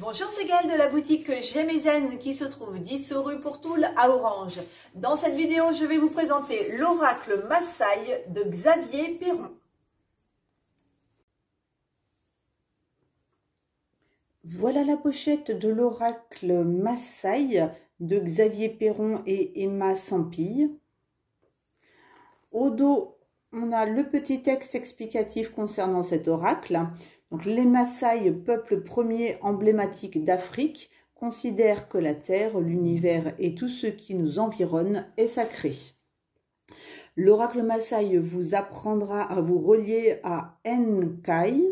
Bonjour, c'est Gaëlle de la boutique J'aime et Zen qui se trouve 10 rue Pourtoul à Orange. Dans cette vidéo, je vais vous présenter l'oracle Massaï de Xavier Perron. Voilà la pochette de l'oracle Massaï de Xavier Perron et Emma Sampille. Au dos, on a le petit texte explicatif concernant cet oracle. Donc, les Massaï, peuple premier emblématique d'Afrique, considèrent que la terre, l'univers et tout ce qui nous environne est sacré. L'oracle Massaï vous apprendra à vous relier à Nkai,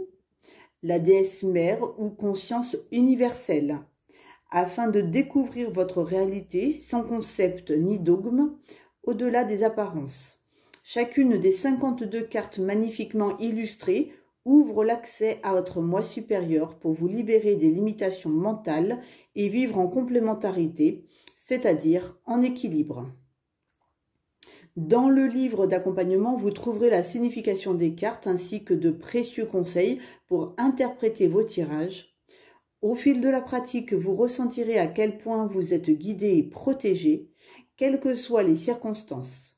la déesse mère ou conscience universelle, afin de découvrir votre réalité sans concept ni dogme, au-delà des apparences. Chacune des 52 cartes magnifiquement illustrées ouvre l'accès à votre moi supérieur pour vous libérer des limitations mentales et vivre en complémentarité, c'est-à-dire en équilibre. Dans le livre d'accompagnement, vous trouverez la signification des cartes ainsi que de précieux conseils pour interpréter vos tirages. Au fil de la pratique, vous ressentirez à quel point vous êtes guidé et protégé, quelles que soient les circonstances.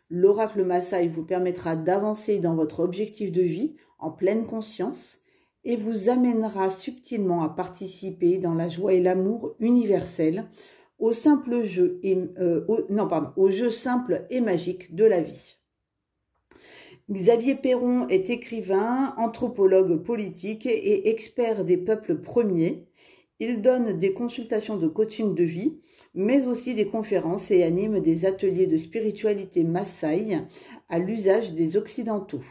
L'oracle Massaï vous permettra d'avancer dans votre objectif de vie en pleine conscience et vous amènera subtilement à participer dans la joie et l'amour universel au jeu simple et magique de la vie. Xavier Perron est écrivain, anthropologue politique et expert des peuples premiers. Il donne des consultations de coaching de vie, mais aussi des conférences et anime des ateliers de spiritualité Massaï à l'usage des Occidentaux.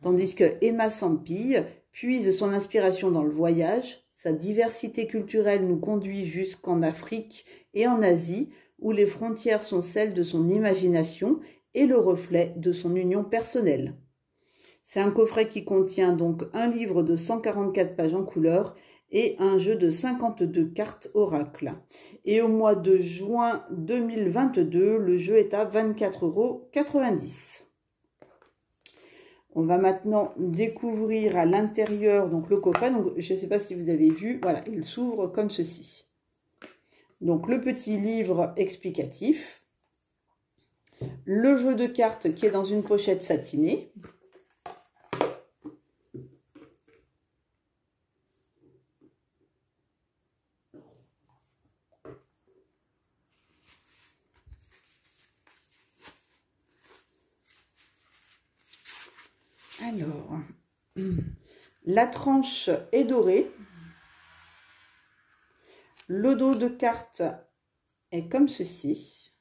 Tandis que Emma Sampille puise son inspiration dans le voyage, sa diversité culturelle nous conduit jusqu'en Afrique et en Asie, où les frontières sont celles de son imagination et le reflet de son union personnelle. C'est un coffret qui contient donc un livre de 144 pages en couleur et un jeu de 52 cartes oracle. Et au mois de juin 2022, le jeu est à 24,90 €. On va maintenant découvrir à l'intérieur donc le coffret. Donc, je ne sais pas si vous avez vu, voilà, il s'ouvre comme ceci. Donc, le petit livre explicatif. Le jeu de cartes qui est dans une pochette satinée. Alors, la tranche est dorée. Le dos de carte est comme ceci.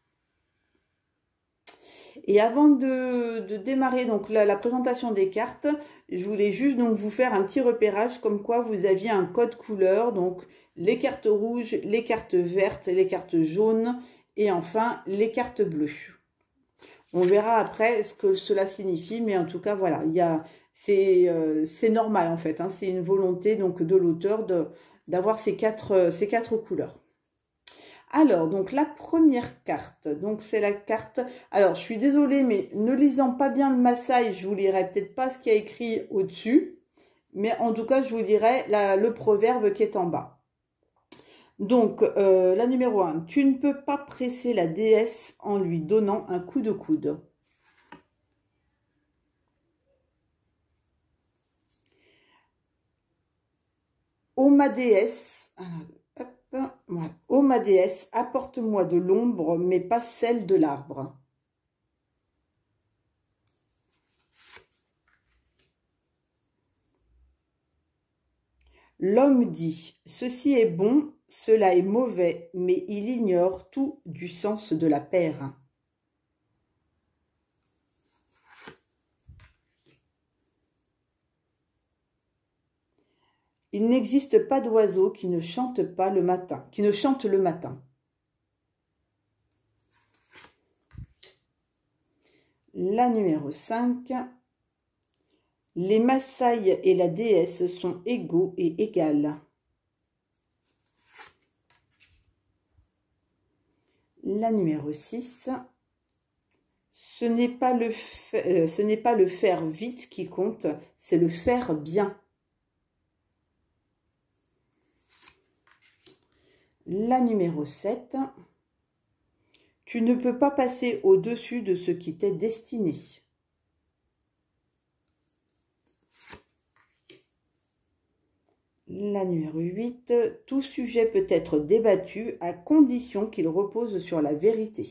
Et avant de démarrer donc la présentation des cartes, je voulais juste donc vous faire un petit repérage comme quoi vous aviez un code couleur. Donc les cartes rouges, les cartes vertes, les cartes jaunes et enfin les cartes bleues. On verra après ce que cela signifie, mais en tout cas, voilà, c'est normal en fait. Hein, c'est une volonté donc de l'auteur d'avoir ces quatre couleurs. Alors, donc la première carte, donc c'est la carte. Alors, je suis désolée, mais ne lisant pas bien le Massaï, je vous lirai peut-être pas ce qu'il y a écrit au-dessus, mais en tout cas, je vous lirai le proverbe qui est en bas. Donc, la numéro 1, tu ne peux pas presser la déesse en lui donnant un coup de coude. Ô ma déesse, ô ma déesse, apporte-moi de l'ombre, mais pas celle de l'arbre. L'homme dit, ceci est bon, cela est mauvais, mais il ignore tout du sens de la paire. Il n'existe pas d'oiseau qui ne chante pas le matin, qui ne chante le matin. La numéro 5. Les Massaï et la déesse sont égaux et égales. La numéro 6. Ce n'est pas le faire vite qui compte, c'est le faire bien. La numéro 7. Tu ne peux pas passer au-dessus de ce qui t'est destiné. La numéro 8. Tout sujet peut être débattu à condition qu'il repose sur la vérité.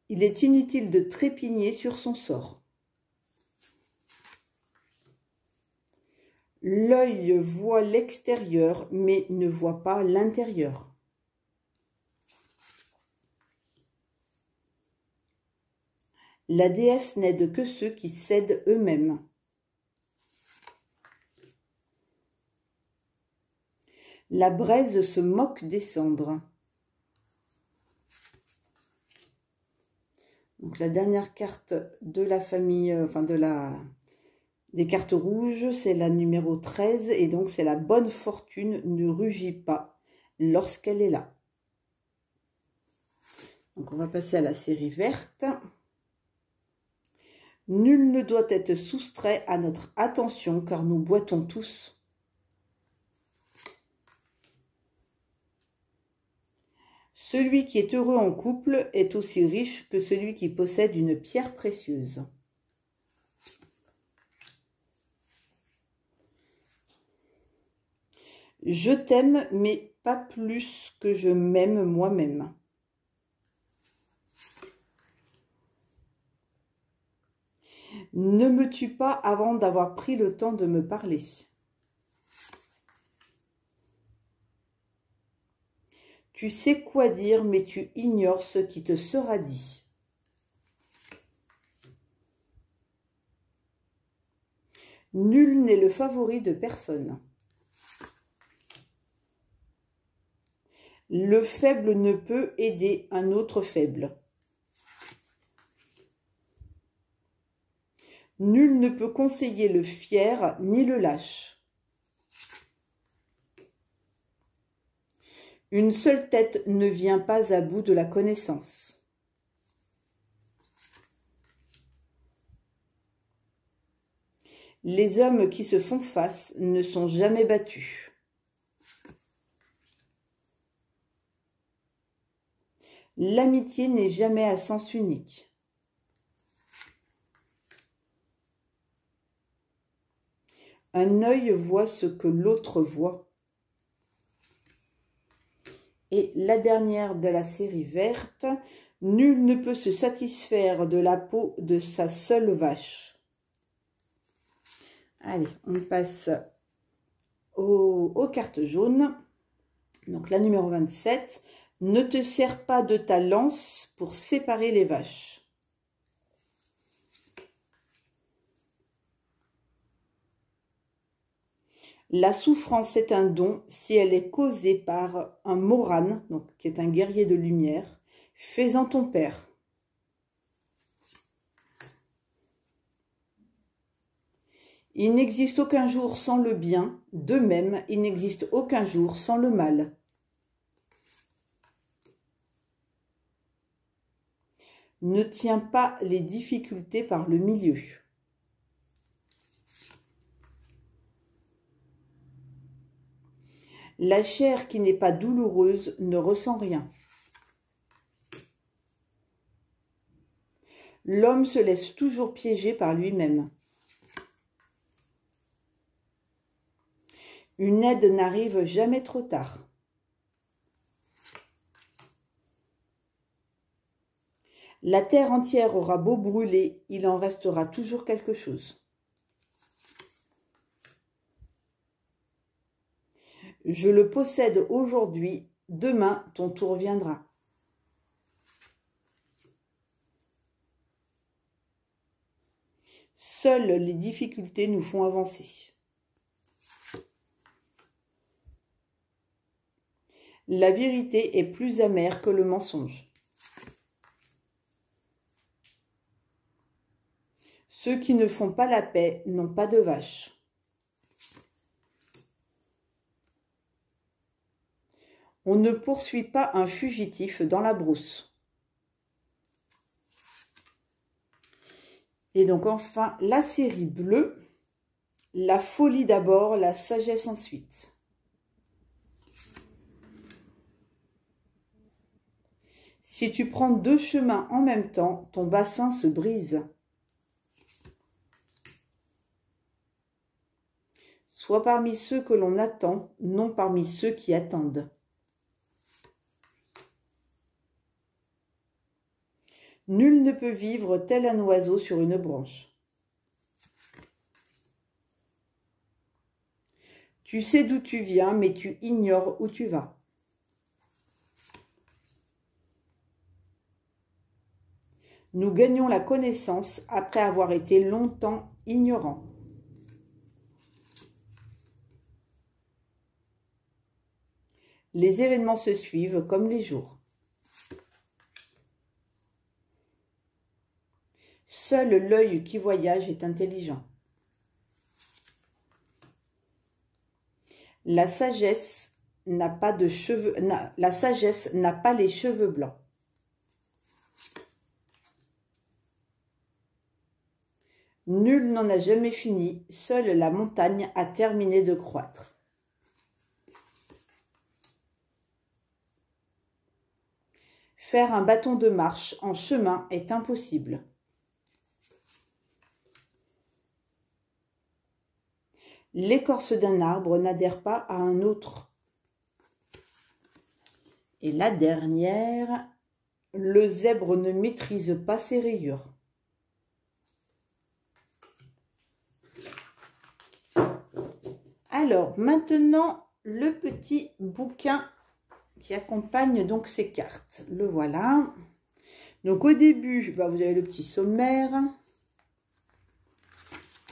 Il est inutile de trépigner sur son sort. L'œil voit l'extérieur, mais ne voit pas l'intérieur. La déesse n'aide que ceux qui cèdent eux-mêmes. La braise se moque des cendres. Donc la dernière carte de la famille, des cartes rouges, c'est la numéro 13 et donc c'est la bonne fortune ne rugit pas lorsqu'elle est là. Donc on va passer à la série verte. Nul ne doit être soustrait à notre attention car nous boitons tous. Celui qui est heureux en couple est aussi riche que celui qui possède une pierre précieuse. Je t'aime, mais pas plus que je m'aime moi-même. Ne me tue pas avant d'avoir pris le temps de me parler. Tu sais quoi dire, mais tu ignores ce qui te sera dit. Nul n'est le favori de personne. Le faible ne peut aider un autre faible. Nul ne peut conseiller le fier ni le lâche. Une seule tête ne vient pas à bout de la connaissance. Les hommes qui se font face ne sont jamais battus. L'amitié n'est jamais à sens unique. Un œil voit ce que l'autre voit. Et la dernière de la série verte, nul ne peut se satisfaire de la peau de sa seule vache. Allez, on passe aux cartes jaunes. Donc la numéro 27, ne te sers pas de ta lance pour séparer les vaches. La souffrance est un don si elle est causée par un Moran, donc, qui est un guerrier de lumière, fais-en ton père. Il n'existe aucun jour sans le bien, de même, il n'existe aucun jour sans le mal. Ne tiens pas les difficultés par le milieu. La chair qui n'est pas douloureuse ne ressent rien. L'homme se laisse toujours piéger par lui-même. Une aide n'arrive jamais trop tard. La terre entière aura beau brûler, il en restera toujours quelque chose. Je le possède aujourd'hui, demain ton tour viendra. Seules les difficultés nous font avancer. La vérité est plus amère que le mensonge. Ceux qui ne font pas la paix n'ont pas de vache. On ne poursuit pas un fugitif dans la brousse. Et donc enfin, la série bleue. La folie d'abord, la sagesse ensuite. Si tu prends deux chemins en même temps, ton bassin se brise. Sois parmi ceux que l'on attend, non parmi ceux qui attendent. Nul ne peut vivre tel un oiseau sur une branche. Tu sais d'où tu viens, mais tu ignores où tu vas. Nous gagnons la connaissance après avoir été longtemps ignorants. Les événements se suivent comme les jours. Seul l'œil qui voyage est intelligent. La sagesse n'a pas de cheveux, la sagesse n'a pas les cheveux blancs. Nul n'en a jamais fini, seule la montagne a terminé de croître. Faire un bâton de marche en chemin est impossible. L'écorce d'un arbre n'adhère pas à un autre. Et la dernière, le zèbre ne maîtrise pas ses rayures. Alors, maintenant, le petit bouquin qui accompagne donc ces cartes. Le voilà. Donc, au début, vous avez le petit sommaire.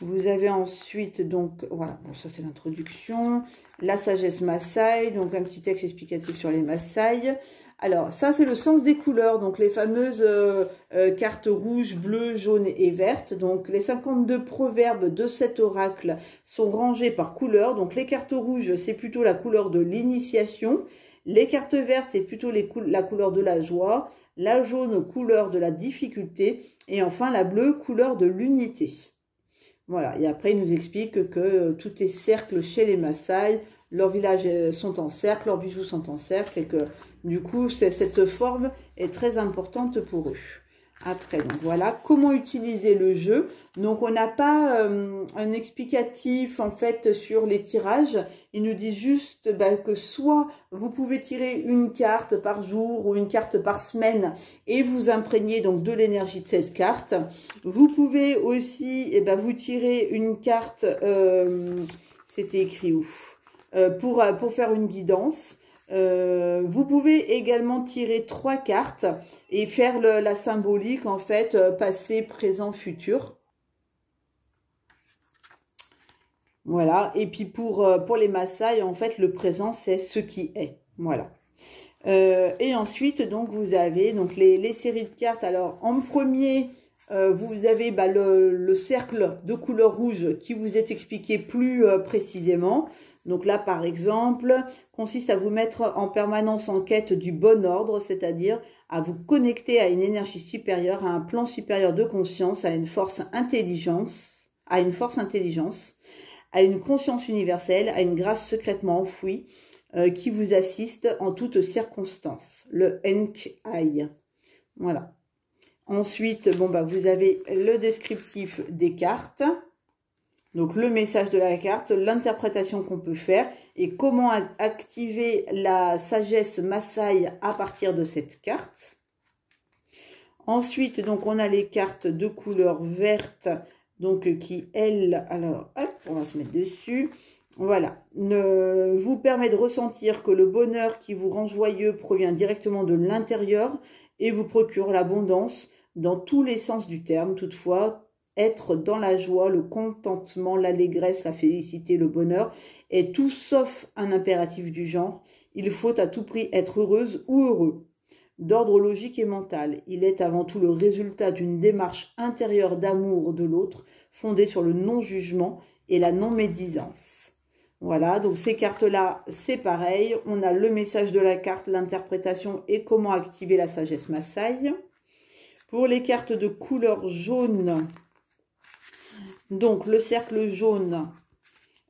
Vous avez ensuite, donc, voilà, bon, ça c'est l'introduction, la sagesse Maasai, donc un petit texte explicatif sur les Maasai. Alors, ça c'est le sens des couleurs, donc les fameuses cartes rouges, bleues, jaunes et vertes. Donc, les 52 proverbes de cet oracle sont rangés par couleur. Donc, les cartes rouges, c'est plutôt la couleur de l'initiation. Les cartes vertes, c'est plutôt la couleur de la joie. La jaune, couleur de la difficulté. Et enfin, la bleue, couleur de l'unité. Voilà, et après, il nous explique que tout est cercle chez les Maasai, leurs villages sont en cercle, leurs bijoux sont en cercle, et que du coup, cette forme est très importante pour eux. Après, donc voilà, comment utiliser le jeu. Donc, on n'a pas un explicatif, en fait, sur les tirages. Il nous dit juste que soit vous pouvez tirer une carte par jour ou une carte par semaine et vous imprégnez donc de l'énergie de cette carte. Vous pouvez aussi, vous tirer une carte, c'était écrit où pour faire une guidance. Vous pouvez également tirer 3 cartes et faire la symbolique, en fait, passé, présent, futur. Voilà. Et puis pour les Maasai, en fait, le présent, c'est ce qui est. Voilà. Et ensuite, donc, vous avez donc les séries de cartes. Alors, en premier, vous avez le cercle de couleur rouge qui vous est expliqué plus précisément. Donc là, par exemple, consiste à vous mettre en permanence en quête du bon ordre, c'est-à-dire à vous connecter à une énergie supérieure, à un plan supérieur de conscience, à une force intelligence, à une conscience universelle, à une grâce secrètement enfouie qui vous assiste en toutes circonstances. Le Enkai. Voilà. Ensuite, vous avez le descriptif des cartes. Donc, le message de la carte, l'interprétation qu'on peut faire et comment activer la sagesse Maasai à partir de cette carte. Ensuite, donc, on a les cartes de couleur verte, donc qui, elles, alors, hop, on va se mettre dessus. Voilà, vous permet de ressentir que le bonheur qui vous rend joyeux provient directement de l'intérieur et vous procure l'abondance dans tous les sens du terme. Toutefois, être dans la joie, le contentement, l'allégresse, la félicité, le bonheur est tout sauf un impératif du genre. Il faut à tout prix être heureuse ou heureux. D'ordre logique et mental, il est avant tout le résultat d'une démarche intérieure d'amour de l'autre, fondée sur le non-jugement et la non-médisance. Voilà, donc ces cartes-là, c'est pareil. On a le message de la carte, l'interprétation et comment activer la sagesse Maasai. Pour les cartes de couleur jaune, donc le cercle jaune,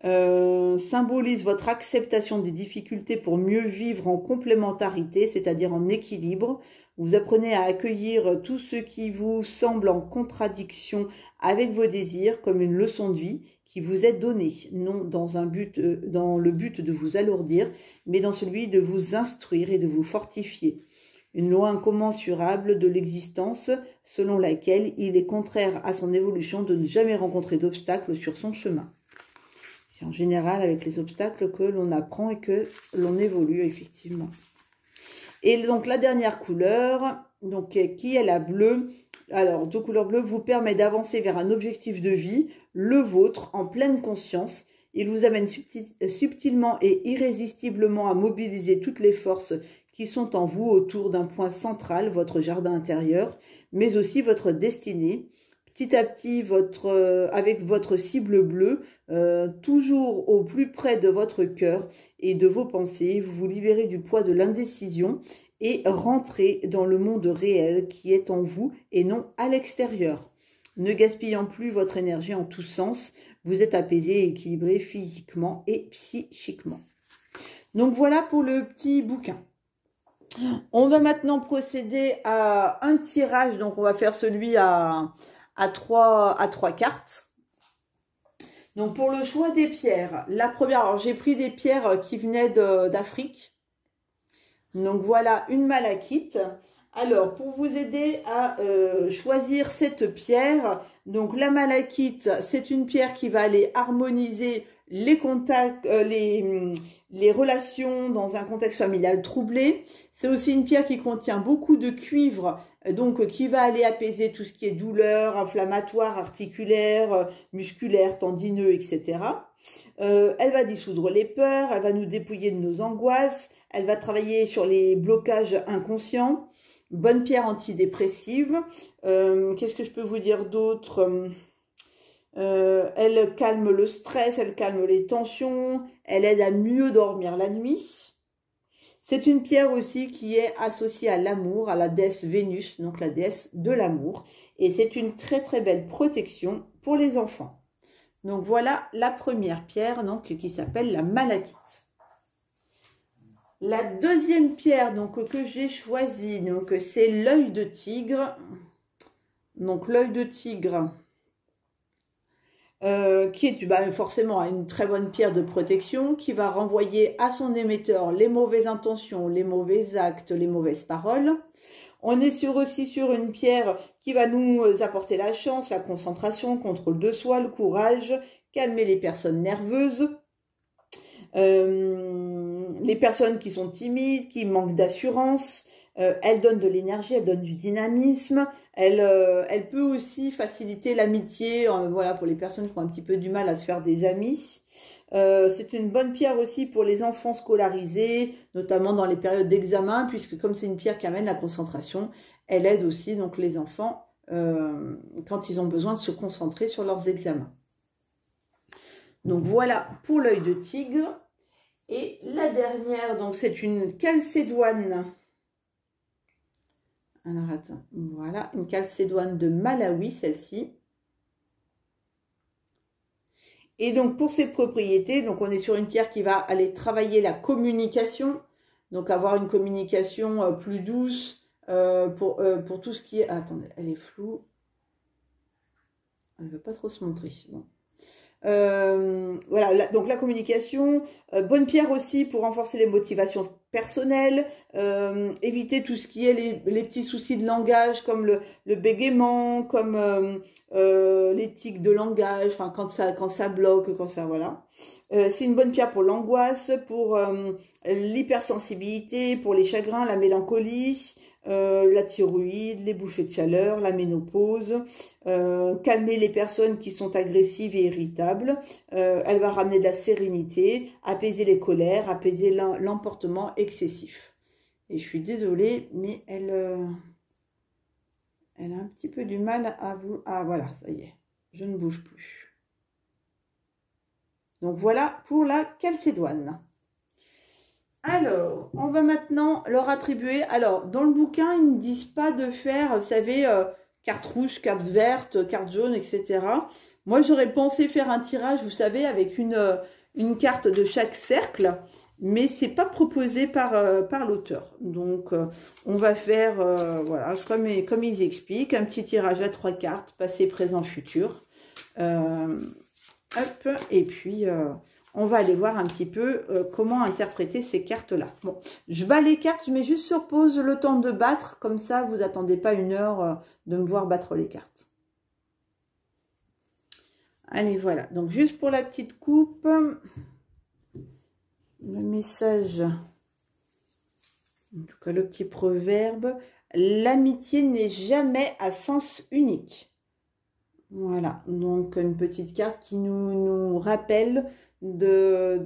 symbolise votre acceptation des difficultés pour mieux vivre en complémentarité, c'est-à-dire en équilibre. Vous apprenez à accueillir tout ce qui vous semble en contradiction avec vos désirs comme une leçon de vie qui vous est donnée, non dans le but de vous alourdir, mais dans celui de vous instruire et de vous fortifier. Une loi incommensurable de l'existence selon laquelle il est contraire à son évolution de ne jamais rencontrer d'obstacles sur son chemin. C'est en général avec les obstacles que l'on apprend et que l'on évolue effectivement. Et donc la dernière couleur, donc qui est la bleue. Alors, deux couleurs bleues vous permet d'avancer vers un objectif de vie, le vôtre, en pleine conscience. Il vous amène subtilement et irrésistiblement à mobiliser toutes les forces qui sont en vous autour d'un point central, votre jardin intérieur, mais aussi votre destinée. Petit à petit, avec votre cible bleue, toujours au plus près de votre cœur et de vos pensées, vous vous libérez du poids de l'indécision et rentrez dans le monde réel qui est en vous et non à l'extérieur. Ne gaspillant plus votre énergie en tous sens, vous êtes apaisé et équilibré physiquement et psychiquement. Donc voilà pour le petit bouquin. On va maintenant procéder à un tirage, donc on va faire celui à trois cartes. Donc pour le choix des pierres, la première, alors j'ai pris des pierres qui venaient d'Afrique. Donc voilà une malachite. Alors pour vous aider à choisir cette pierre, donc la malachite, c'est une pierre qui va aller harmoniser les contacts, les relations dans un contexte familial troublé. C'est aussi une pierre qui contient beaucoup de cuivre, donc qui va aller apaiser tout ce qui est douleur, inflammatoire, articulaire, musculaire, tendineux, etc. Elle va dissoudre les peurs, elle va nous dépouiller de nos angoisses, elle va travailler sur les blocages inconscients. Bonne pierre antidépressive. Qu'est-ce que je peux vous dire d'autre ? Elle calme le stress, elle calme les tensions, elle aide à mieux dormir la nuit. C'est une pierre aussi qui est associée à l'amour, à la déesse Vénus, donc la déesse de l'amour. Et c'est une très très belle protection pour les enfants. Donc voilà la première pierre donc, qui s'appelle la malachite. La deuxième pierre donc, que j'ai choisie, c'est l'œil de tigre. Donc l'œil de tigre, qui est forcément une très bonne pierre de protection, qui va renvoyer à son émetteur les mauvaises intentions, les mauvais actes, les mauvaises paroles. On est aussi sur une pierre qui va nous apporter la chance, la concentration, contrôle de soi, le courage, calmer les personnes nerveuses. Les personnes qui sont timides, qui manquent d'assurance, elle donne de l'énergie, elle donne du dynamisme, elle peut aussi faciliter l'amitié, voilà, pour les personnes qui ont un petit peu du mal à se faire des amis. C'est une bonne pierre aussi pour les enfants scolarisés, notamment dans les périodes d'examen, puisque comme c'est une pierre qui amène la concentration, elle aide aussi donc les enfants quand ils ont besoin de se concentrer sur leurs examens. Donc voilà pour l'œil de tigre. Et la dernière, donc c'est une calcédoine. Alors attends, voilà, une calcédoine de Malawi, celle-ci. Et donc pour ses propriétés, donc on est sur une pierre qui va aller travailler la communication, donc avoir une communication plus douce pour tout ce qui est... Ah, attendez, elle est floue. Elle ne veut pas trop se montrer. Bon. Voilà, donc la communication, bonne pierre aussi pour renforcer les motivations personnelles, éviter tout ce qui est les petits soucis de langage comme le bégaiement, comme les tics de langage, enfin quand ça bloque, quand ça, voilà. C'est une bonne pierre pour l'angoisse, pour l'hypersensibilité, pour les chagrins, la mélancolie, la thyroïde, les bouffées de chaleur, la ménopause, calmer les personnes qui sont agressives et irritables. Elle va ramener de la sérénité, apaiser les colères, apaiser l'emportement excessif. Et je suis désolée, mais elle a un petit peu du mal à vous... Ah voilà, ça y est, je ne bouge plus. Donc voilà pour la calcédoine. Alors, on va maintenant leur attribuer... Alors, dans le bouquin, ils ne disent pas de faire, vous savez, carte rouge, carte verte, carte jaune, etc. Moi, j'aurais pensé faire un tirage, vous savez, avec une carte de chaque cercle, mais c'est pas proposé par l'auteur. Donc, on va faire, voilà, comme ils expliquent, un petit tirage à 3 cartes, passé, présent, futur. Hop, et puis, on va aller voir un petit peu comment interpréter ces cartes-là. Bon, je bats les cartes, je mets juste sur pause le temps de battre, comme ça, vous attendez pas 1 heure de me voir battre les cartes. Allez, voilà. Donc, juste pour la petite coupe, le message, en tout cas, le petit proverbe, l'amitié n'est jamais à sens unique. Voilà. Donc, une petite carte qui nous rappelle de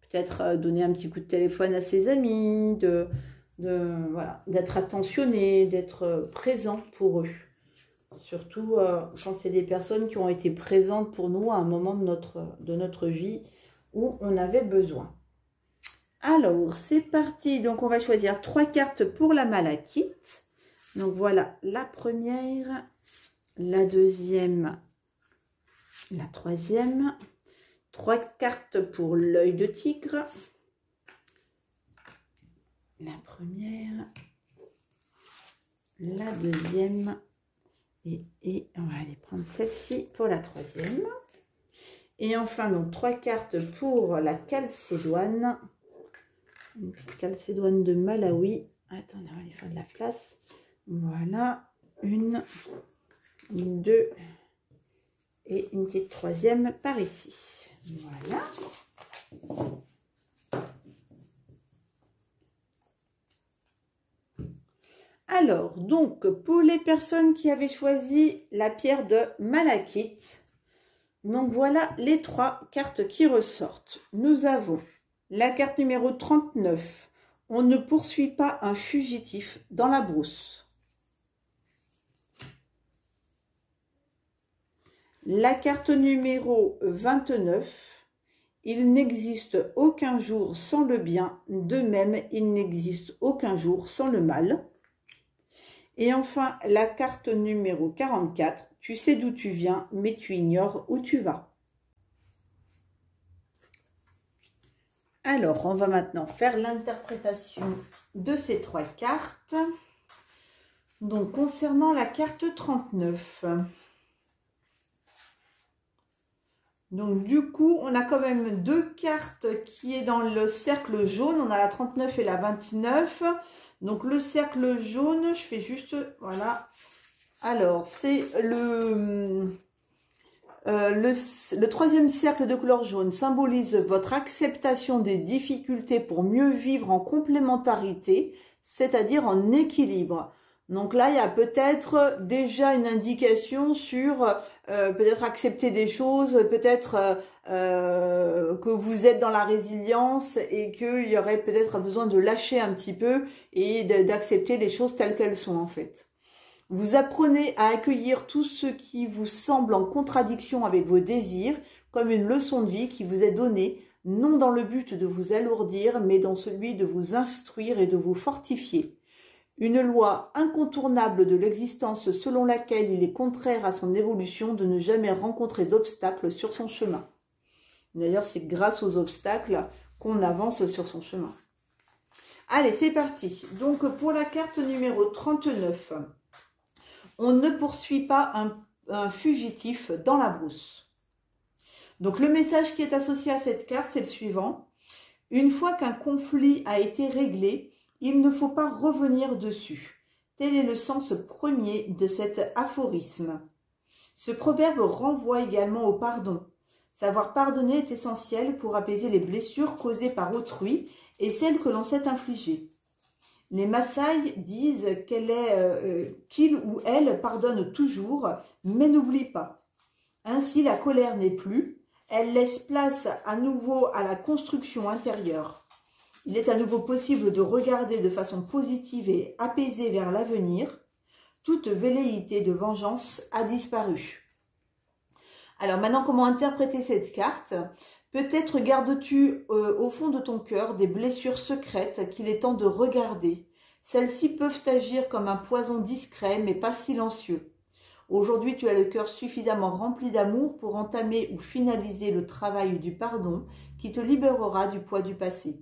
peut-être donner un petit coup de téléphone à ses amis, voilà, d'être attentionné, d'être présent pour eux. Surtout quand c'est des personnes qui ont été présentes pour nous à un moment de notre vie où on avait besoin. Alors, c'est parti. Donc, on va choisir 3 cartes pour la malachite. Donc, voilà la première, la deuxième, la troisième. 3 cartes pour l'œil de tigre. La première, la deuxième. Et on va aller prendre celle-ci pour la troisième. Et enfin, donc 3 cartes pour la calcédoine. Une petite calcédoine de Malawi. Attendez, on va lui faire de la place. Voilà. 1, 2 et une petite troisième par ici. Voilà. Alors, donc, pour les personnes qui avaient choisi la pierre de malachite, donc voilà les 3 cartes qui ressortent. Nous avons la carte numéro 39. On ne poursuit pas un fugitif dans la brousse. La carte numéro 29. Il n'existe aucun jour sans le bien, de même, il n'existe aucun jour sans le mal. Et enfin, la carte numéro 44, tu sais d'où tu viens, mais tu ignores où tu vas. Alors, on va maintenant faire l'interprétation de ces 3 cartes. Donc, concernant la carte 39. Donc, du coup, on a quand même 2 cartes qui est dans le cercle jaune. On a la 39 et la 29. Donc, le cercle jaune, je fais juste, voilà. Alors, c'est le 3e cercle de couleur jaune symbolise votre acceptation des difficultés pour mieux vivre en complémentarité, c'est-à-dire en équilibre. Donc là, il y a peut-être déjà une indication sur peut-être accepter des choses, peut-être que vous êtes dans la résilience et qu'il y aurait peut-être besoin de lâcher un petit peu et d'accepter les choses telles qu'elles sont en fait. Vous apprenez à accueillir tout ce qui vous semble en contradiction avec vos désirs comme une leçon de vie qui vous est donnée, non dans le but de vous alourdir, mais dans celui de vous instruire et de vous fortifier. Une loi incontournable de l'existence selon laquelle il est contraire à son évolution de ne jamais rencontrer d'obstacles sur son chemin. D'ailleurs, c'est grâce aux obstacles qu'on avance sur son chemin. Allez, c'est parti. Donc, pour la carte numéro 39, on ne poursuit pas un fugitif dans la brousse. Donc, le message qui est associé à cette carte, c'est le suivant. Une fois qu'un conflit a été réglé, il ne faut pas revenir dessus. Tel est le sens premier de cet aphorisme. Ce proverbe renvoie également au pardon. Savoir pardonner est essentiel pour apaiser les blessures causées par autrui et celles que l'on s'est infligées. Les Maasai disent qu'il ou elle pardonne toujours, mais n'oublie pas. Ainsi, la colère n'est plus. Elle laisse place à nouveau à la construction intérieure. Il est à nouveau possible de regarder de façon positive et apaisée vers l'avenir. Toute velléité de vengeance a disparu. Alors maintenant, comment interpréter cette carte? Peut-être gardes-tu au fond de ton cœur des blessures secrètes qu'il est temps de regarder. Celles-ci peuvent agir comme un poison discret mais pas silencieux. Aujourd'hui, tu as le cœur suffisamment rempli d'amour pour entamer ou finaliser le travail du pardon qui te libérera du poids du passé.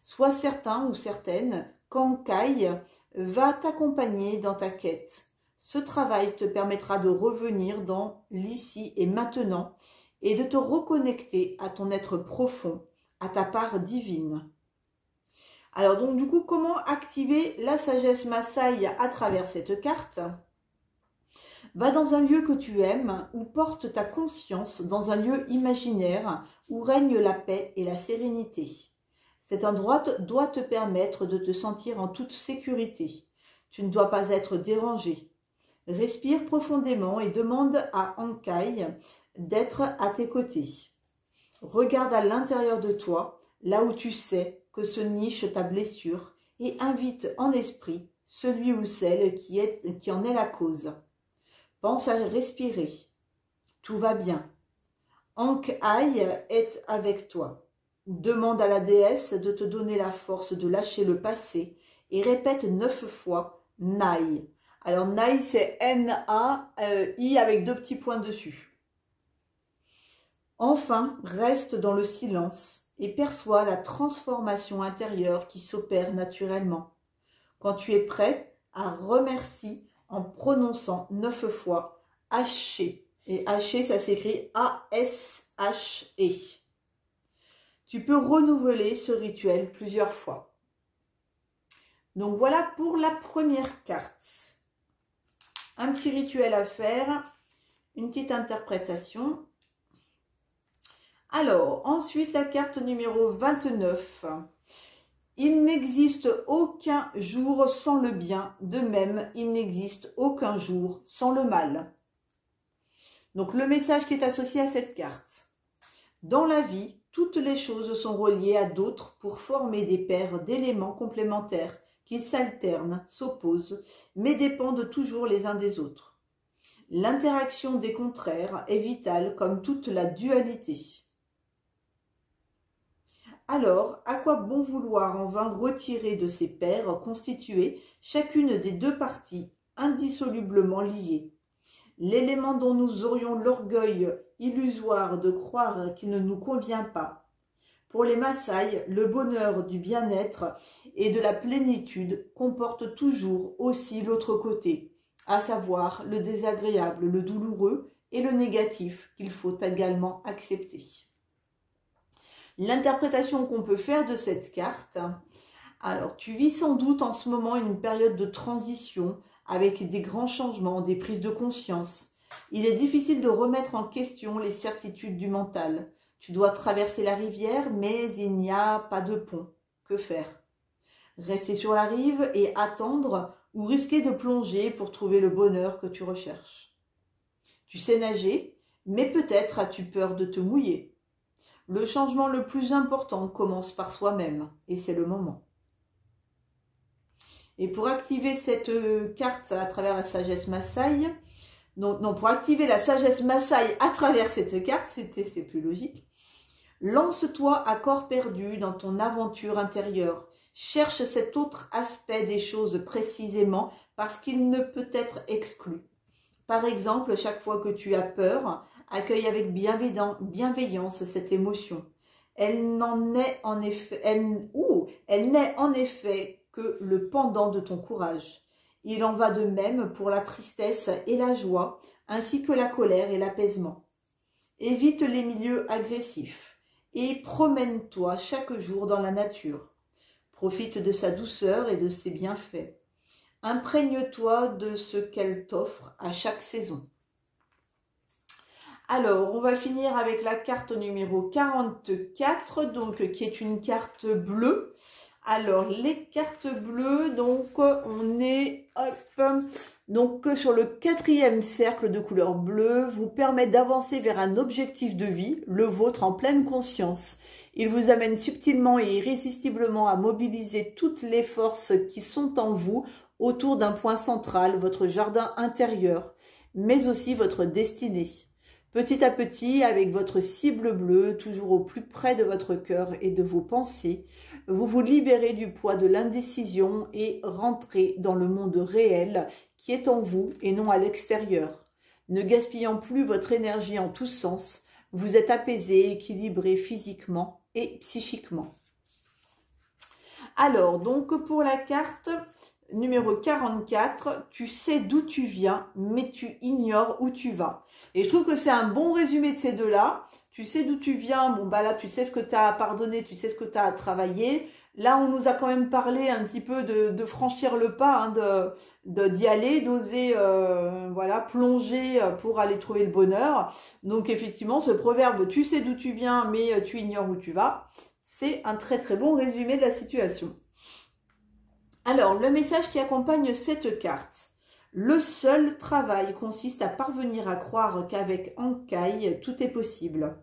Sois certain ou certaine qu'Ankai va t'accompagner dans ta quête. Ce travail te permettra de revenir dans l'ici et maintenant et de te reconnecter à ton être profond, à ta part divine. Alors donc du coup, comment activer la sagesse Maasai à travers cette carte? Va dans un lieu que tu aimes, où porte ta conscience, dans un lieu imaginaire, où règne la paix et la sérénité. Cet endroit doit te permettre de te sentir en toute sécurité. Tu ne dois pas être dérangé. Respire profondément et demande à Ankai d'être à tes côtés. Regarde à l'intérieur de toi, là où tu sais que se niche ta blessure, et invite en esprit celui ou celle qui en est la cause. Pense à respirer. Tout va bien. Ankai est avec toi. Demande à la déesse de te donner la force de lâcher le passé et répète 9 fois Nai. Alors Nai, c'est N-A-I avec 2 petits points dessus. Enfin, reste dans le silence et perçois la transformation intérieure qui s'opère naturellement. Quand tu es prêt, remercie en prononçant 9 fois Haché. Et Haché, ça s'écrit A-S-H-E. Tu peux renouveler ce rituel plusieurs fois. Donc voilà pour la première carte. Un petit rituel à faire, une petite interprétation. Alors, ensuite la carte numéro 29. Il n'existe aucun jour sans le bien, de même, il n'existe aucun jour sans le mal. Donc le message qui est associé à cette carte. Dans la vie, toutes les choses sont reliées à d'autres pour former des paires d'éléments complémentaires qui s'alternent, s'opposent, mais dépendent toujours les uns des autres. L'interaction des contraires est vitale comme toute la dualité. Alors, à quoi bon vouloir en vain retirer de ces paires constituées chacune des 2 parties indissolublement liées? L'élément dont nous aurions l'orgueil illusoire de croire qu'il ne nous convient pas. Pour les Maasai, le bonheur du bien-être et de la plénitude comporte toujours aussi l'autre côté, à savoir le désagréable, le douloureux et le négatif qu'il faut également accepter. L'interprétation qu'on peut faire de cette carte, alors tu vis sans doute en ce moment une période de transition avec des grands changements, des prises de conscience. Il est difficile de remettre en question les certitudes du mental. Tu dois traverser la rivière, mais il n'y a pas de pont. Que faire? Rester sur la rive et attendre ou risquer de plonger pour trouver le bonheur que tu recherches? Tu sais nager, mais peut-être as-tu peur de te mouiller. Le changement le plus important commence par soi-même, et c'est le moment. Et pour activer cette carte à travers la sagesse Maasai, pour activer la sagesse Maasai à travers cette carte, c'est plus logique. Lance-toi à corps perdu dans ton aventure intérieure. Cherche cet autre aspect des choses précisément parce qu'il ne peut être exclu. Par exemple, chaque fois que tu as peur, accueille avec bienveillance cette émotion. Elle n'est en effet que le pendant de ton courage. Il en va de même pour la tristesse et la joie, ainsi que la colère et l'apaisement. Évite les milieux agressifs et promène-toi chaque jour dans la nature. Profite de sa douceur et de ses bienfaits. Imprègne-toi de ce qu'elle t'offre à chaque saison. Alors, on va finir avec la carte numéro 44, donc qui est une carte bleue. Alors, les cartes bleues, donc on est sur le 4e cercle de couleur bleue, vous permet d'avancer vers un objectif de vie, le vôtre en pleine conscience. Il vous amène subtilement et irrésistiblement à mobiliser toutes les forces qui sont en vous autour d'un point central, votre jardin intérieur, mais aussi votre destinée. Petit à petit, avec votre cible bleue, toujours au plus près de votre cœur et de vos pensées, vous vous libérez du poids de l'indécision et rentrez dans le monde réel qui est en vous et non à l'extérieur. Ne gaspillant plus votre énergie en tous sens, vous êtes apaisé, équilibré physiquement et psychiquement. Alors, donc pour la carte numéro 44, tu sais d'où tu viens, mais tu ignores où tu vas. Et je trouve que c'est un bon résumé de ces deux-là. Tu sais d'où tu viens, bon bah là tu sais ce que tu as à pardonner, tu sais ce que tu as à travailler. Là on nous a quand même parlé un petit peu de franchir le pas, hein, d'y aller, d'oser voilà, plonger pour aller trouver le bonheur. Donc effectivement ce proverbe, tu sais d'où tu viens mais tu ignores où tu vas, c'est un très très bon résumé de la situation. Alors le message qui accompagne cette carte. Le seul travail consiste à parvenir à croire qu'avec Ankai, tout est possible.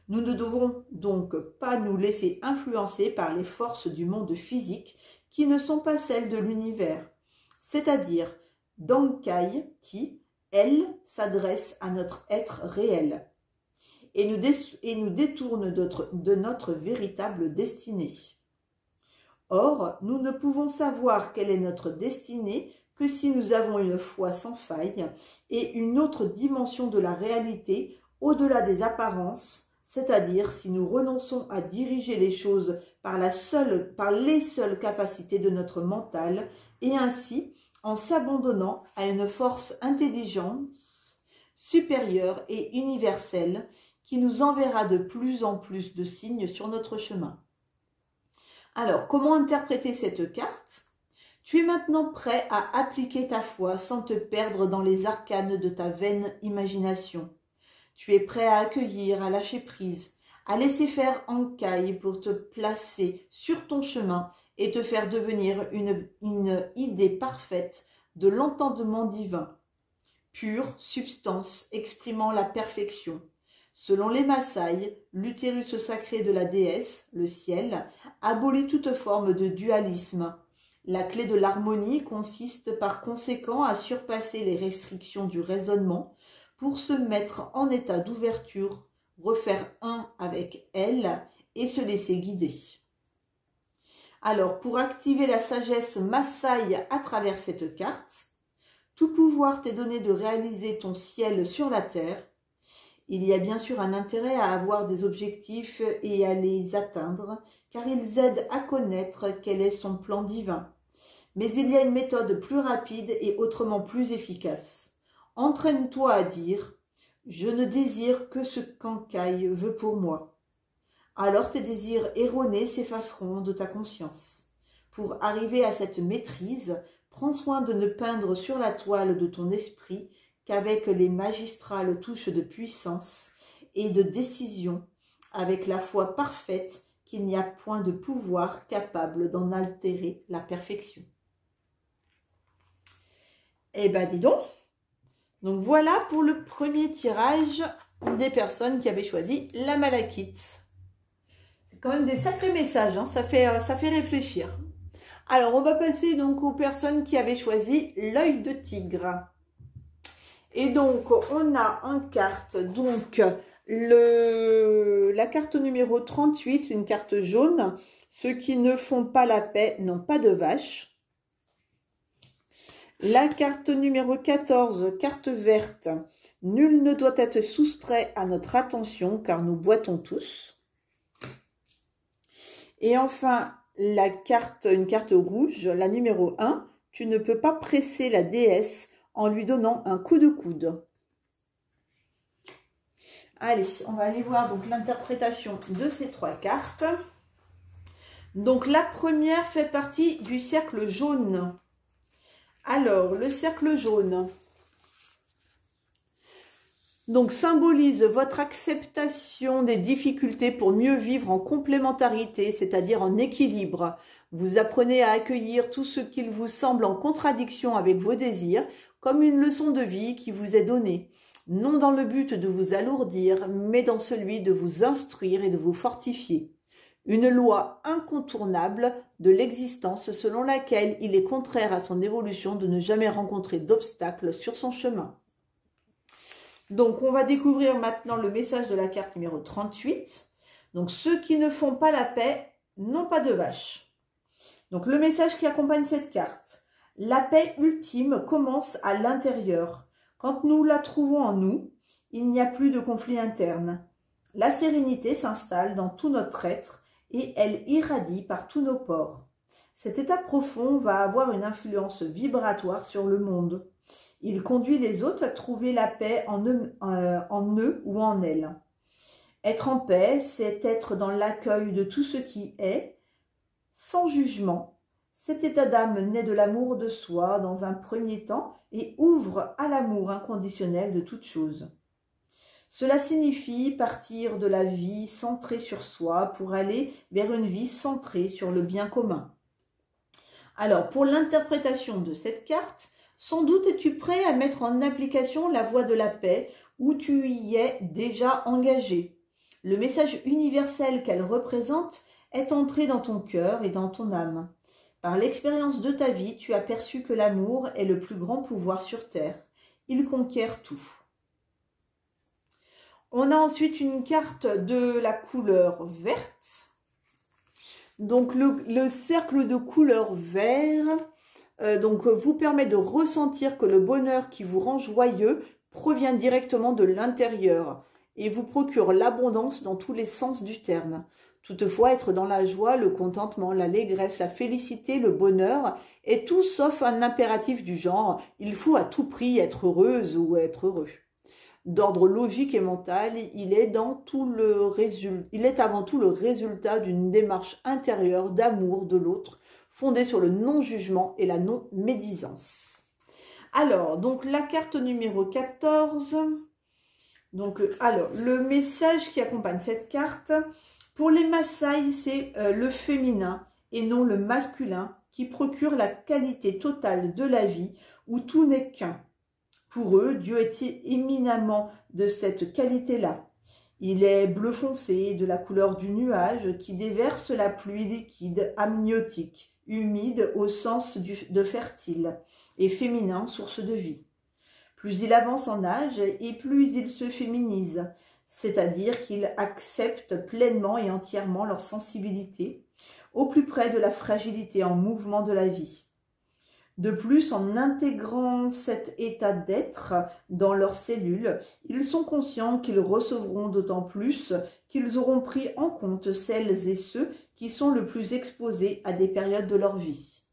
Nous ne devons donc pas nous laisser influencer par les forces du monde physique qui ne sont pas celles de l'univers, c'est-à-dire d'Ankai qui, elle, s'adresse à notre être réel et nous détourne de notre véritable destinée. Or, nous ne pouvons savoir quelle est notre destinée que si nous avons une foi sans faille et une autre dimension de la réalité au-delà des apparences, c'est-à-dire si nous renonçons à diriger les choses par les seules capacités de notre mental et ainsi en s'abandonnant à une force intelligente, supérieure et universelle qui nous enverra de plus en plus de signes sur notre chemin. Alors, comment interpréter cette carte ? Tu es maintenant prêt à appliquer ta foi sans te perdre dans les arcanes de ta vaine imagination. Tu es prêt à accueillir, à lâcher prise, à laisser faire Ankai pour te placer sur ton chemin et te faire devenir une idée parfaite de l'entendement divin, pure substance exprimant la perfection. Selon les Maasai, l'utérus sacré de la déesse, le ciel, abolit toute forme de dualisme. La clé de l'harmonie consiste par conséquent à surpasser les restrictions du raisonnement pour se mettre en état d'ouverture, refaire un avec elle et se laisser guider. Alors, pour activer la sagesse Maasai à travers cette carte, tout pouvoir t'est donné de réaliser ton ciel sur la terre. Il y a bien sûr un intérêt à avoir des objectifs et à les atteindre, car ils aident à connaître quel est son plan divin. Mais il y a une méthode plus rapide et autrement plus efficace. Entraîne-toi à dire « Je ne désire que ce qu'Ankai veut pour moi ». Alors tes désirs erronés s'effaceront de ta conscience. Pour arriver à cette maîtrise, prends soin de ne peindre sur la toile de ton esprit qu'avec les magistrales touches de puissance et de décision, avec la foi parfaite qu'il n'y a point de pouvoir capable d'en altérer la perfection. Eh ben dis donc. Donc voilà pour le premier tirage des personnes qui avaient choisi la malachite. C'est quand même des sacrés messages, hein, ça fait réfléchir. Alors on va passer donc aux personnes qui avaient choisi l'œil de tigre. Et donc on a en carte donc la carte numéro 38, une carte jaune. Ceux qui ne font pas la paix n'ont pas de vache. La carte numéro 14, carte verte. Nul ne doit être soustrait à notre attention car nous boitons tous. Et enfin, une carte rouge, la numéro 1. Tu ne peux pas presser la déesse en lui donnant un coup de coude. Allez, on va aller voir donc l'interprétation de ces trois cartes. Donc la première fait partie du cercle jaune. Alors, le cercle jaune donc symbolise votre acceptation des difficultés pour mieux vivre en complémentarité, c'est-à-dire en équilibre. Vous apprenez à accueillir tout ce qu'il vous semble en contradiction avec vos désirs, comme une leçon de vie qui vous est donnée, non dans le but de vous alourdir, mais dans celui de vous instruire et de vous fortifier. Une loi incontournable de l'existence selon laquelle il est contraire à son évolution de ne jamais rencontrer d'obstacles sur son chemin. Donc, on va découvrir maintenant le message de la carte numéro 38. Donc, ceux qui ne font pas la paix n'ont pas de vache. Donc, le message qui accompagne cette carte. La paix ultime commence à l'intérieur. Quand nous la trouvons en nous, il n'y a plus de conflit interne. La sérénité s'installe dans tout notre être et elle irradie par tous nos pores. Cet état profond va avoir une influence vibratoire sur le monde. Il conduit les autres à trouver la paix en eux ou en elles. Être en paix, c'est être dans l'accueil de tout ce qui est, sans jugement. Cet état d'âme naît de l'amour de soi dans un premier temps et ouvre à l'amour inconditionnel de toute chose. Cela signifie partir de la vie centrée sur soi pour aller vers une vie centrée sur le bien commun. Alors, pour l'interprétation de cette carte, sans doute es-tu prêt à mettre en application la voie de la paix ou tu y es déjà engagé. Le message universel qu'elle représente est entré dans ton cœur et dans ton âme. Par l'expérience de ta vie, tu as perçu que l'amour est le plus grand pouvoir sur terre. Il conquiert tout. On a ensuite une carte de la couleur verte. Donc le cercle de couleur vert vous permet de ressentir que le bonheur qui vous rend joyeux provient directement de l'intérieur et vous procure l'abondance dans tous les sens du terme. Toutefois, être dans la joie, le contentement, l'allégresse, la félicité, le bonheur est tout sauf un impératif du genre « il faut à tout prix être heureuse ou être heureux ». D'ordre logique et mental, il est avant tout le résultat d'une démarche intérieure d'amour de l'autre, fondée sur le non-jugement et la non-médisance. Alors, donc la carte numéro 14, le message qui accompagne cette carte, pour les Maasai, c'est le féminin et non le masculin qui procure la qualité totale de la vie où tout n'est qu'un. Pour eux, Dieu est éminemment de cette qualité-là. Il est bleu foncé, de la couleur du nuage qui déverse la pluie liquide, amniotique, humide au sens de fertile, et féminin, source de vie. Plus il avance en âge et plus il se féminise, c'est-à-dire qu'il accepte pleinement et entièrement leur sensibilité, au plus près de la fragilité en mouvement de la vie. De plus, en intégrant cet état d'être dans leurs cellules, ils sont conscients qu'ils recevront d'autant plus qu'ils auront pris en compte celles et ceux qui sont le plus exposés à des périodes de leur vie.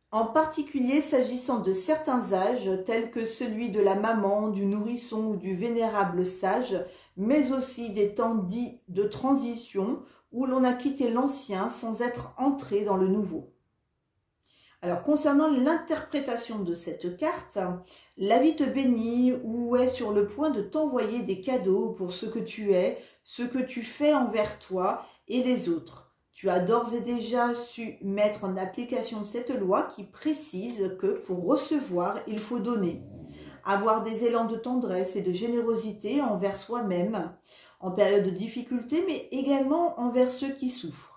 En particulier s'agissant de certains âges tels que celui de la maman, du nourrisson ou du vénérable sage, mais aussi des temps dits de transition où l'on a quitté l'ancien sans être entré dans le nouveau. Alors, concernant l'interprétation de cette carte, la vie te bénit ou est sur le point de t'envoyer des cadeaux pour ce que tu es, ce que tu fais envers toi et les autres. Tu as d'ores et déjà su mettre en application cette loi qui précise que pour recevoir, il faut donner. Avoir des élans de tendresse et de générosité envers soi-même, en période de difficulté, mais également envers ceux qui souffrent.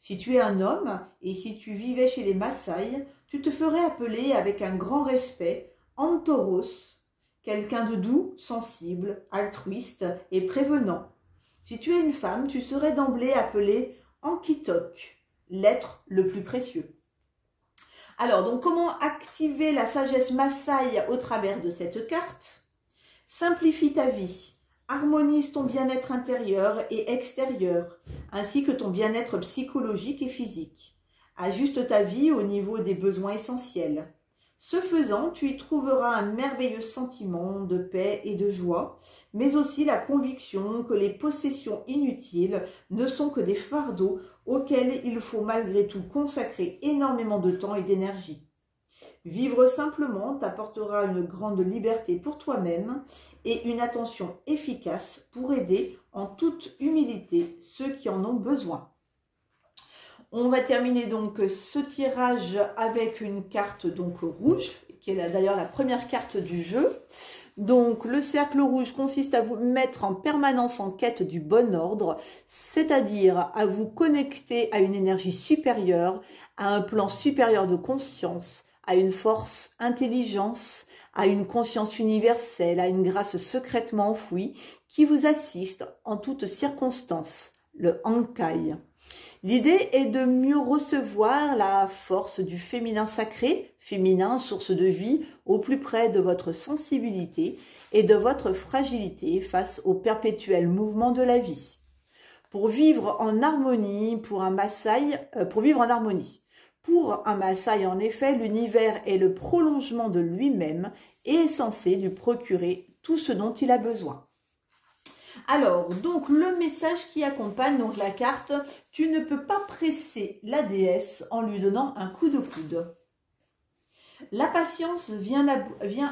Si tu es un homme et si tu vivais chez les Maasai, tu te ferais appeler avec un grand respect Antoros, quelqu'un de doux, sensible, altruiste et prévenant. Si tu es une femme, tu serais d'emblée appelée Enkitok, l'être le plus précieux. Alors, donc comment activer la sagesse Maasai au travers de cette carte? Simplifie ta vie. Harmonise ton bien-être intérieur et extérieur, ainsi que ton bien-être psychologique et physique. Ajuste ta vie au niveau des besoins essentiels. Ce faisant, tu y trouveras un merveilleux sentiment de paix et de joie, mais aussi la conviction que les possessions inutiles ne sont que des fardeaux auxquels il faut malgré tout consacrer énormément de temps et d'énergie. Vivre simplement t'apportera une grande liberté pour toi-même et une attention efficace pour aider en toute humilité ceux qui en ont besoin. On va terminer donc ce tirage avec une carte rouge, qui est d'ailleurs la première carte du jeu. Donc le cercle rouge consiste à vous mettre en permanence en quête du bon ordre, c'est-à-dire à vous connecter à une énergie supérieure, à un plan supérieur de conscience, à une force intelligence, à une conscience universelle, à une grâce secrètement enfouie qui vous assiste en toutes circonstances, le Ankai. L'idée est de mieux recevoir la force du féminin sacré, féminin, source de vie, au plus près de votre sensibilité et de votre fragilité face au perpétuel mouvement de la vie. Pour vivre en harmonie, pour un Maasai, en effet, l'univers est le prolongement de lui-même et est censé lui procurer tout ce dont il a besoin. Alors, donc, le message qui accompagne donc la carte, tu ne peux pas presser la déesse en lui donnant un coup de coude. La patience vient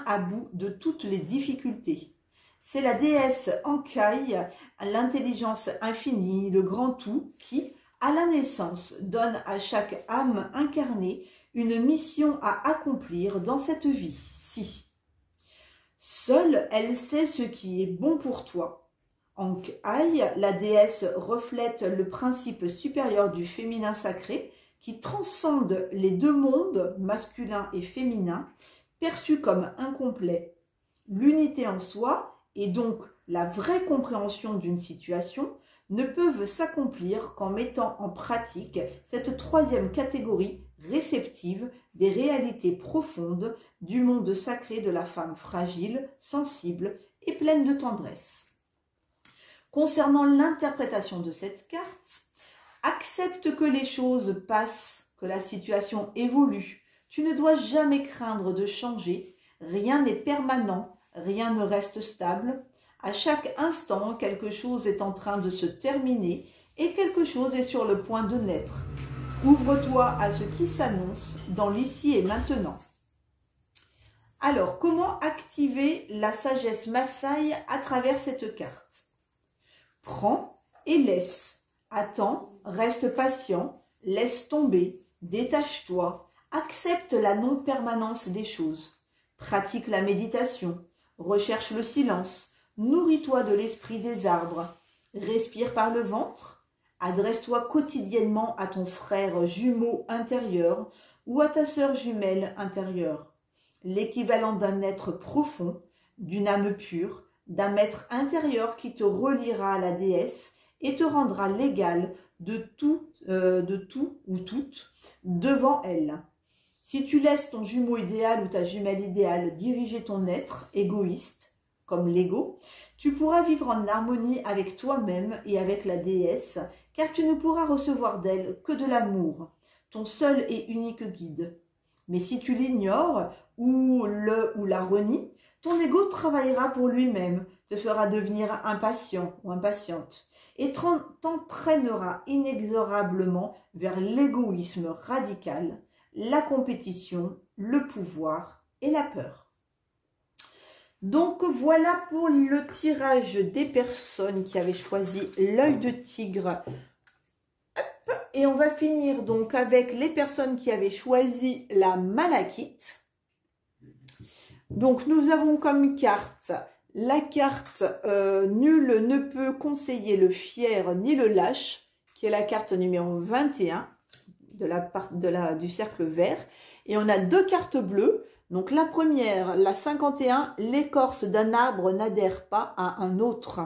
à bout de toutes les difficultés. C'est la déesse Ankai, l'intelligence infinie, le grand tout, qui, à la naissance, donne à chaque âme incarnée une mission à accomplir dans cette vie-ci. Seule elle sait ce qui est bon pour toi. Ankai, la déesse, reflète le principe supérieur du féminin sacré qui transcende les deux mondes, masculin et féminin, perçus comme incomplets. L'unité en soi, et donc la vraie compréhension d'une situation, ne peuvent s'accomplir qu'en mettant en pratique cette troisième catégorie réceptive des réalités profondes du monde sacré de la femme fragile, sensible et pleine de tendresse. Concernant l'interprétation de cette carte, accepte que les choses passent, que la situation évolue. Tu ne dois jamais craindre de changer. Rien n'est permanent, rien ne reste stable. À chaque instant, quelque chose est en train de se terminer et quelque chose est sur le point de naître. Ouvre-toi à ce qui s'annonce dans l'ici et maintenant. Alors, comment activer la sagesse Maasai à travers cette carte? Prends et laisse. Attends, reste patient, laisse tomber, détache-toi, accepte la non-permanence des choses. Pratique la méditation, recherche le silence, nourris-toi de l'esprit des arbres, respire par le ventre, adresse-toi quotidiennement à ton frère jumeau intérieur ou à ta sœur jumelle intérieure, l'équivalent d'un être profond, d'une âme pure, d'un maître intérieur qui te reliera à la déesse et te rendra l'égal de tout ou toute devant elle. Si tu laisses ton jumeau idéal ou ta jumelle idéale diriger ton être égoïste, comme l'ego, tu pourras vivre en harmonie avec toi-même et avec la déesse, car tu ne pourras recevoir d'elle que de l'amour, ton seul et unique guide. Mais si tu l'ignores ou la renies, ton ego travaillera pour lui-même, te fera devenir impatient ou impatiente et t'entraînera inexorablement vers l'égoïsme radical, la compétition, le pouvoir et la peur. Donc voilà pour le tirage des personnes qui avaient choisi l'œil de tigre. Hop, et on va finir donc avec les personnes qui avaient choisi la malachite. Donc, nous avons comme carte la carte nul ne peut conseiller le fier ni le lâche, qui est la carte numéro 21 du cercle vert. Et on a deux cartes bleues. Donc, la première, la 51, l'écorce d'un arbre n'adhère pas à un autre.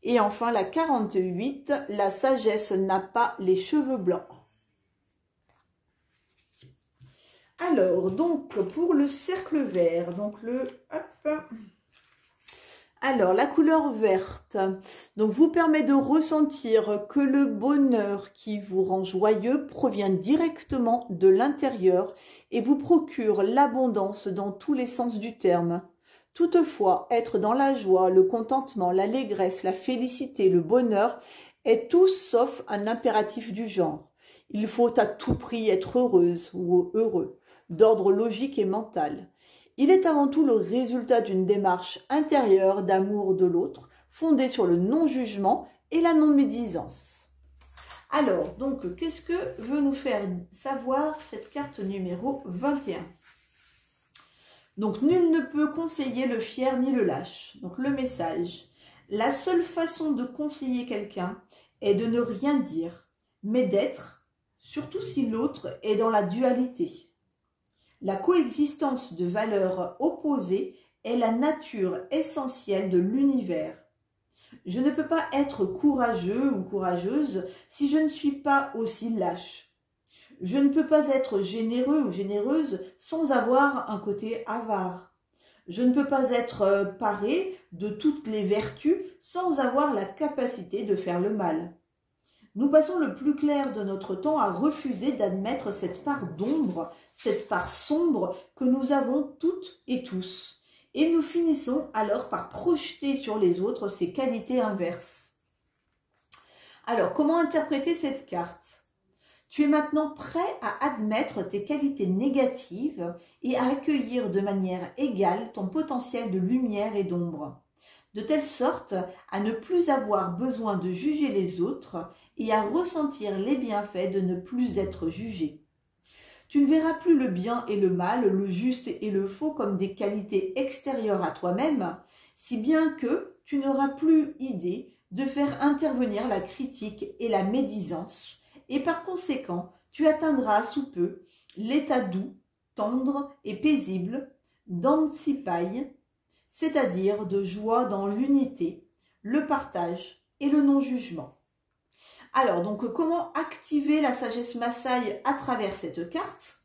Et enfin, la 48, la sagesse n'a pas les cheveux blancs. Alors, donc, pour le cercle vert, donc alors, la couleur verte, donc, vous permet de ressentir que le bonheur qui vous rend joyeux provient directement de l'intérieur et vous procure l'abondance dans tous les sens du terme. Toutefois, être dans la joie, le contentement, l'allégresse, la félicité, le bonheur est tout sauf un impératif du genre. Il faut à tout prix être heureuse ou heureux, d'ordre logique et mental. Il est avant tout le résultat d'une démarche intérieure d'amour de l'autre, fondée sur le non-jugement et la non-médisance. Alors, donc, qu'est-ce que veut nous faire savoir cette carte numéro 21? Donc, nul ne peut conseiller le fier ni le lâche. Donc, le message. La seule façon de conseiller quelqu'un est de ne rien dire, mais d'être, surtout si l'autre est dans la dualité. La coexistence de valeurs opposées est la nature essentielle de l'univers. Je ne peux pas être courageux ou courageuse si je ne suis pas aussi lâche. Je ne peux pas être généreux ou généreuse sans avoir un côté avare. Je ne peux pas être paré de toutes les vertus sans avoir la capacité de faire le mal. Nous passons le plus clair de notre temps à refuser d'admettre cette part d'ombre, cette part sombre que nous avons toutes et tous. Et nous finissons alors par projeter sur les autres ces qualités inverses. Alors, comment interpréter cette carte ? Tu es maintenant prêt à admettre tes qualités négatives et à accueillir de manière égale ton potentiel de lumière et d'ombre, de telle sorte à ne plus avoir besoin de juger les autres et à ressentir les bienfaits de ne plus être jugé. Tu ne verras plus le bien et le mal, le juste et le faux comme des qualités extérieures à toi-même, si bien que tu n'auras plus idée de faire intervenir la critique et la médisance, et par conséquent, tu atteindras sous peu l'état doux, tendre et paisible d'Ansipai, c'est-à-dire de joie dans l'unité, le partage et le non-jugement. Alors, donc, comment activer la sagesse Maasai à travers cette carte?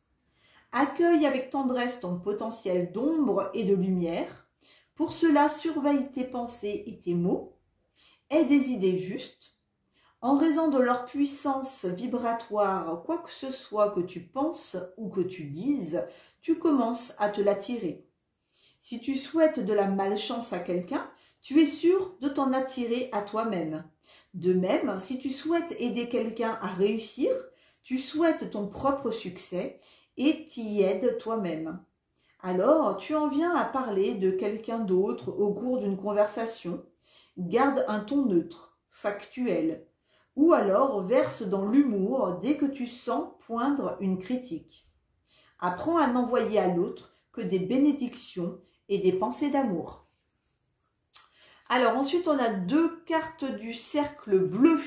Accueille avec tendresse ton potentiel d'ombre et de lumière. Pour cela, surveille tes pensées et tes mots. Aie des idées justes. En raison de leur puissance vibratoire, quoi que ce soit que tu penses ou que tu dises, tu commences à te l'attirer. Si tu souhaites de la malchance à quelqu'un, tu es sûr de t'en attirer à toi-même. De même, si tu souhaites aider quelqu'un à réussir, tu souhaites ton propre succès et t'y aides toi-même. Alors, tu en viens à parler de quelqu'un d'autre au cours d'une conversation. Garde un ton neutre, factuel. Ou alors verse dans l'humour dès que tu sens poindre une critique. Apprends à n'envoyer à l'autre que des bénédictions et des pensées d'amour. Alors ensuite, on a deux cartes du cercle bleu.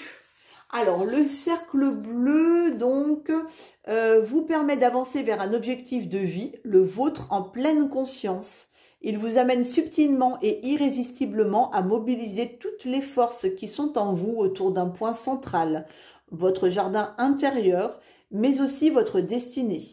Alors le cercle bleu donc vous permet d'avancer vers un objectif de vie, le vôtre en pleine conscience. Il vous amène subtilement et irrésistiblement à mobiliser toutes les forces qui sont en vous autour d'un point central, votre jardin intérieur, mais aussi votre destinée.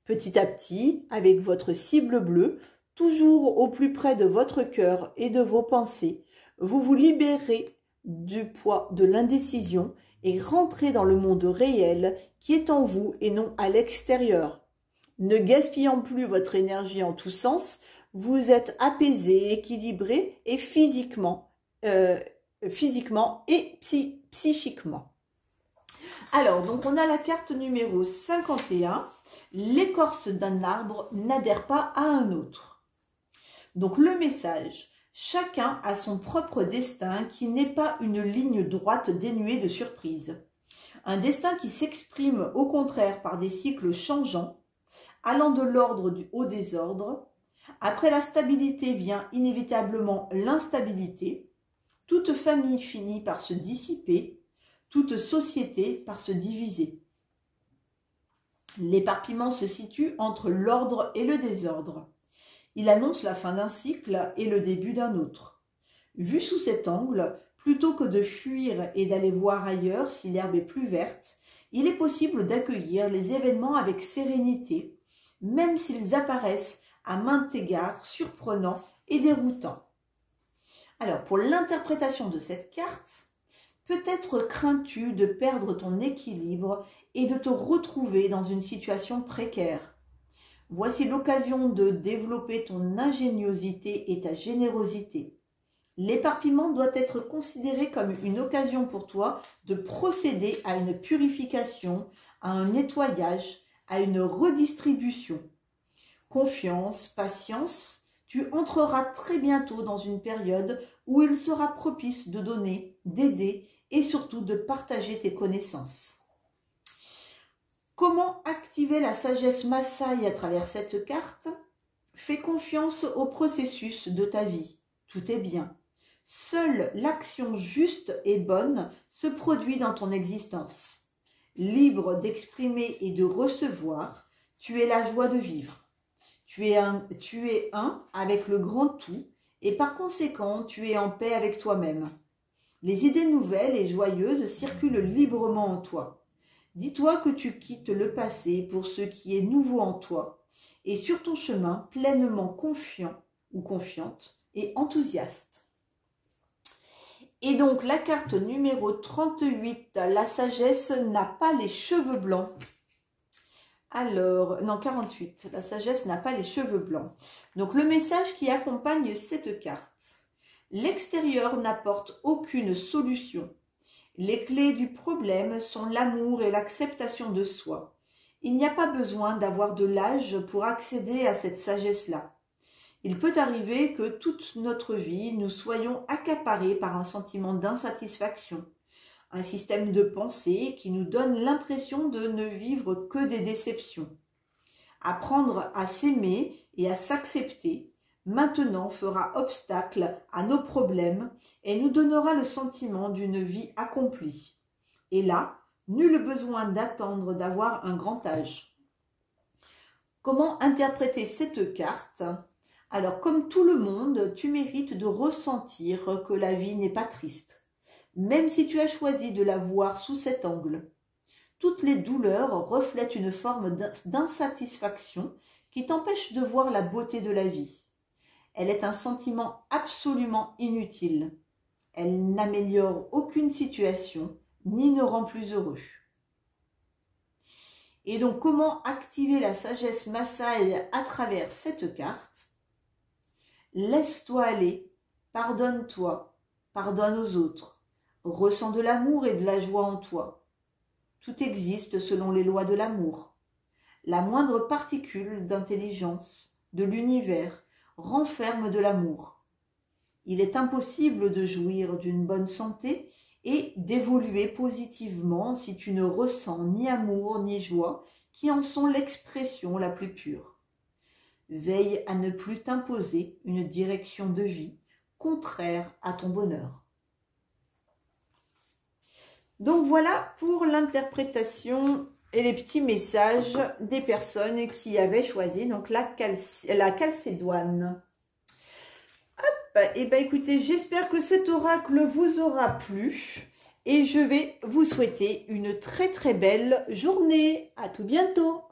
Petit à petit, avec votre cible bleue, toujours au plus près de votre cœur et de vos pensées, vous vous libérez du poids de l'indécision et rentrez dans le monde réel qui est en vous et non à l'extérieur. Ne gaspillant plus votre énergie en tous sens, vous êtes apaisé, équilibré et physiquement et psychiquement. Alors, donc on a la carte numéro 51. L'écorce d'un arbre n'adhère pas à un autre. Donc le message, chacun a son propre destin qui n'est pas une ligne droite dénuée de surprises. Un destin qui s'exprime au contraire par des cycles changeants, allant de l'ordre au désordre. Après la stabilité vient inévitablement l'instabilité. Toute famille finit par se dissiper, toute société par se diviser. L'éparpillement se situe entre l'ordre et le désordre. Il annonce la fin d'un cycle et le début d'un autre. Vu sous cet angle, plutôt que de fuir et d'aller voir ailleurs si l'herbe est plus verte, il est possible d'accueillir les événements avec sérénité, même s'ils apparaissent à maints égards surprenants et déroutants. Alors, pour l'interprétation de cette carte, peut-être crains-tu de perdre ton équilibre et de te retrouver dans une situation précaire. Voici l'occasion de développer ton ingéniosité et ta générosité. L'éparpillement doit être considéré comme une occasion pour toi de procéder à une purification, à un nettoyage, à une redistribution. Confiance, patience, tu entreras très bientôt dans une période où il sera propice de donner, d'aider et surtout de partager tes connaissances. Comment activer la sagesse Maasai à travers cette carte? Fais confiance au processus de ta vie. Tout est bien. Seule l'action juste et bonne se produit dans ton existence. Libre d'exprimer et de recevoir, tu es la joie de vivre. Tu es un avec le grand tout et par conséquent, tu es en paix avec toi-même. Les idées nouvelles et joyeuses circulent librement en toi. Dis-toi que tu quittes le passé pour ce qui est nouveau en toi et sur ton chemin pleinement confiant ou confiante et enthousiaste. Et donc la carte numéro 38, la sagesse n'a pas les cheveux blancs. Alors, non, 48, la sagesse n'a pas les cheveux blancs. Donc le message qui accompagne cette carte. L'extérieur n'apporte aucune solution. Les clés du problème sont l'amour et l'acceptation de soi. Il n'y a pas besoin d'avoir de l'âge pour accéder à cette sagesse-là. Il peut arriver que toute notre vie, nous soyons accaparés par un sentiment d'insatisfaction, un système de pensée qui nous donne l'impression de ne vivre que des déceptions. Apprendre à s'aimer et à s'accepter, maintenant fera obstacle à nos problèmes et nous donnera le sentiment d'une vie accomplie. Et là, nul besoin d'attendre d'avoir un grand âge. Comment interpréter cette carte ? Alors, comme tout le monde, tu mérites de ressentir que la vie n'est pas triste, même si tu as choisi de la voir sous cet angle. Toutes les douleurs reflètent une forme d'insatisfaction qui t'empêche de voir la beauté de la vie. Elle est un sentiment absolument inutile. Elle n'améliore aucune situation, ni ne rend plus heureux. Et donc, comment activer la sagesse Maasai à travers cette carte ? Laisse-toi aller, pardonne-toi, pardonne aux autres, ressens de l'amour et de la joie en toi. Tout existe selon les lois de l'amour. La moindre particule d'intelligence, de l'univers, renferme de l'amour. Il est impossible de jouir d'une bonne santé et d'évoluer positivement si tu ne ressens ni amour ni joie, qui en sont l'expression la plus pure. Veille à ne plus t'imposer une direction de vie contraire à ton bonheur. Donc voilà pour l'interprétation et les petits messages des personnes qui avaient choisi donc la calcédoine. Hop, et bien écoutez, j'espère que cet oracle vous aura plu et je vais vous souhaiter une très très belle journée. À tout bientôt.